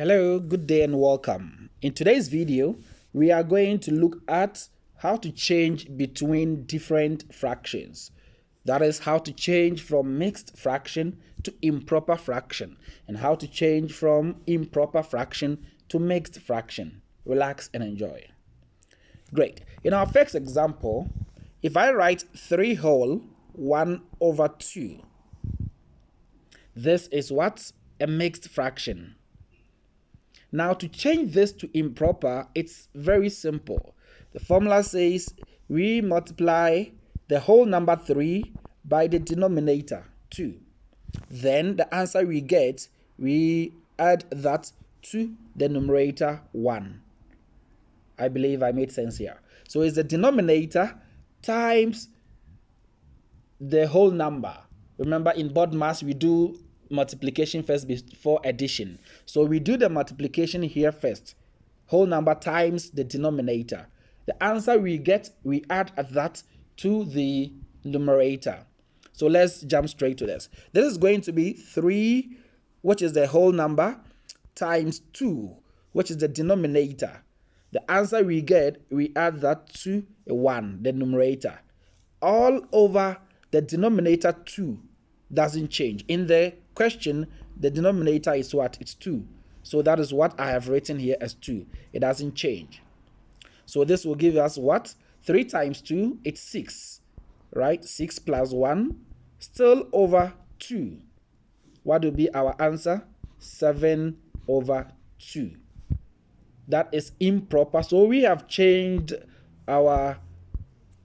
Hello, good day and welcome. In today's video, we are going to look at how to change between different fractions. That is how to change from mixed fraction to improper fraction and how to change from improper fraction to mixed fraction. Relax and enjoy. Great. In our first example, if I write 3 whole 1 over 2, this is what? A mixed fraction. Now to change this to improper, it's very simple. The formula says we multiply the whole number 3 by the denominator 2. Then the answer we get, we add that to the numerator 1. I believe I made sense here. So it's the denominator times the whole number. Remember, in board mass we do multiplication first before addition. So we do the multiplication here first. Whole number times the denominator. The answer we get, we add that to the numerator. So let's jump straight to this. This is going to be 3, which is the whole number, times 2, which is the denominator. The answer we get, we add that to a 1, the numerator. All over the denominator 2 doesn't change. In the question, the denominator is what? It's 2. So that is what I have written here as 2. It doesn't change. So this will give us what? 3 times 2, it's 6. Right? 6 plus 1, still over 2. What will be our answer? 7 over 2. That is improper. So we have changed our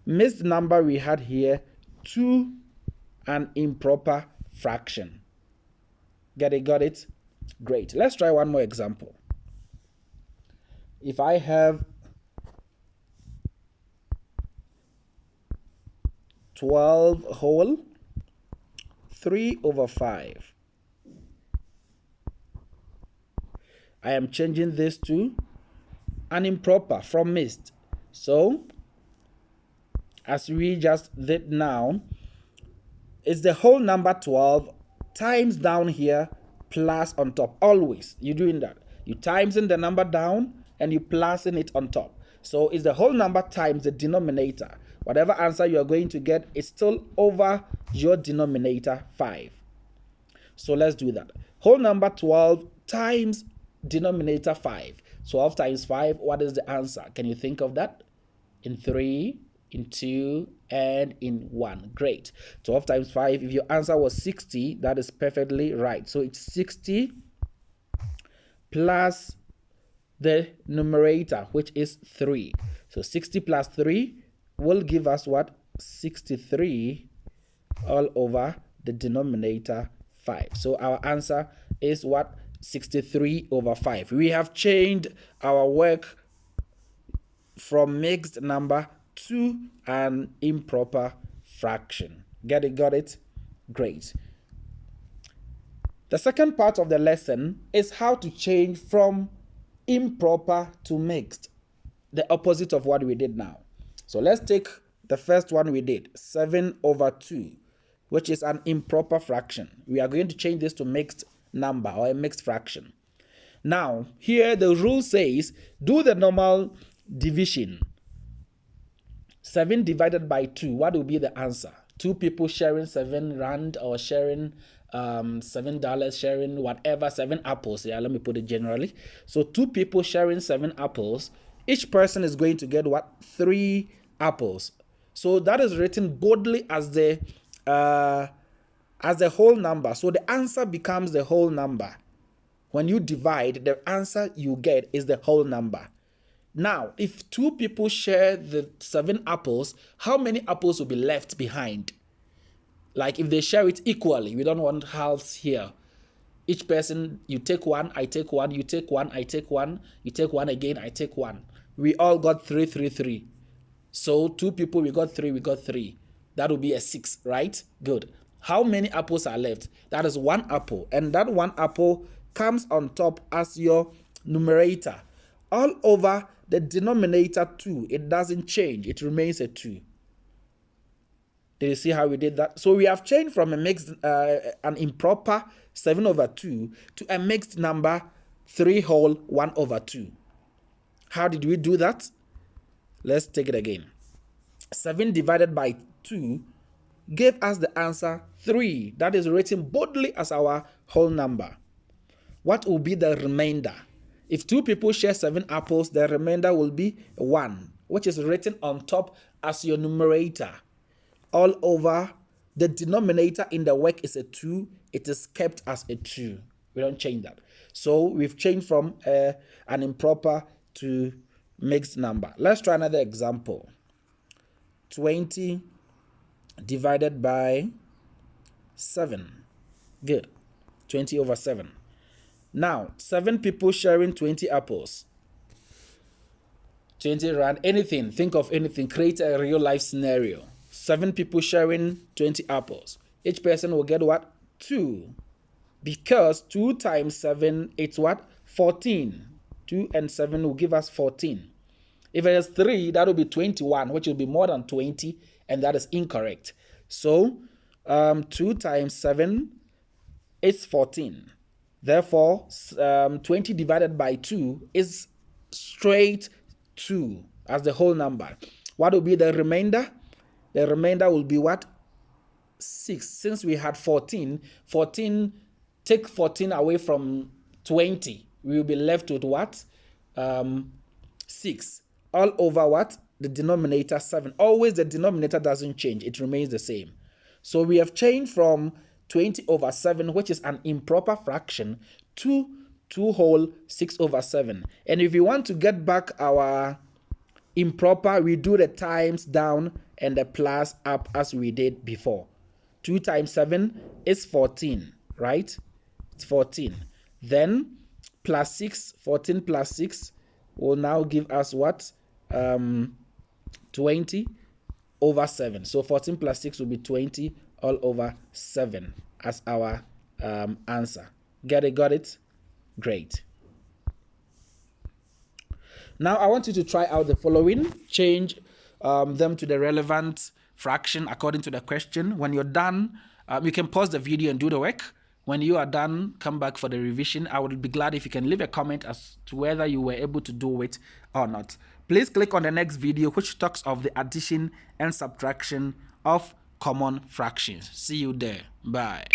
mixed number we had here to an improper fraction. Get it? Got it? Great. Let's try one more example. If I have 12 whole 3 over 5, I am changing this to an improper from mixed. So as we just did now, it's the whole number 12 times down here plus on top. Always you're doing that. You times in the number down and you plus in it on top. So it's the whole number times the denominator. Whatever answer you are going to get is still over your denominator 5. So let's do that. Whole number 12 times denominator 5. 12 times 5, what is the answer? Can you think of that? In 3, in 2, and in 1. Great. 12 times 5, if your answer was 60, that is perfectly right. So it's 60 plus the numerator, which is 3. So 60 plus 3 will give us what? 63 all over the denominator 5. So our answer is what? 63 over 5. We have changed our work from mixed number to an improper fraction. Get it? Got it? Great. The second part of the lesson is how to change from improper to mixed, the opposite of what we did now. So let's take the first one we did, 7 over 2, which is an improper fraction. We are going to change this to mixed number or a mixed fraction. Now, here the rule says do the normal division. 7 divided by 2, what will be the answer? 2 people sharing 7 rand or sharing $7, sharing whatever, 7 apples. Yeah, let me put it generally. So 2 people sharing 7 apples. Each person is going to get what? 3 apples. So that is written boldly as the whole number. So the answer becomes the whole number. When you divide, the answer you get is the whole number. Now, if 2 people share the 7 apples, how many apples will be left behind? Like if they share it equally, we don't want halves here. Each person, you take 1, I take 1, you take 1, I take 1, you take 1 again, I take 1. We all got 3, 3, 3. So 2 people, we got 3, we got 3. That will be a 6, right? Good. How many apples are left? That is 1 apple. And that 1 apple comes on top as your numerator. All over the denominator 2, it doesn't change. It remains a 2. Do you see how we did that? So we have changed from a mixed, an improper 7 over 2 to a mixed number 3 whole 1 over 2. How did we do that? Let's take it again. 7 divided by 2 gave us the answer 3. That is written boldly as our whole number. What will be the remainder? If 2 people share 7 apples, the remainder will be 1, which is written on top as your numerator. All over, the denominator in the work is a 2. It is kept as a 2. We don't change that. So we've changed from an improper to mixed number. Let's try another example. 20 divided by 7. Good. 20 over 7. Now, 7 people sharing 20 apples. 20 rand, anything, think of anything, create a real life scenario. 7 people sharing 20 apples. Each person will get what? 2. Because 2 times 7, it's what? 14. 2 and 7 will give us 14. If it is 3, that will be 21, which will be more than 20, and that is incorrect. So, 2 times 7 is 14. Therefore, 20 divided by 2 is straight 2 as the whole number. What will be the remainder? The remainder will be what? 6. Since we had 14, take 14 away from 20. We will be left with what? 6. All over what? The denominator 7. Always the denominator doesn't change. It remains the same. So we have changed from 20 over 7, which is an improper fraction, to 2 whole 6 over 7. And if we want to get back our improper, we do the times down and the plus up as we did before. 2 times 7 is 14, right? It's 14. Then plus 6, 14 plus 6 will now give us what? 20 over 7. So 14 plus 6 will be 20 all over 7 as our answer. Get it? Got it? Great. Now I want you to try out the following. Change them to the relevant fraction according to the question. When you're done, you can pause the video and do the work. When you are done, come back for the revision. I would be glad if you can leave a comment as to whether you were able to do it or not. Please click on the next video, which talks of the addition and subtraction of common fractions. See you there. Bye.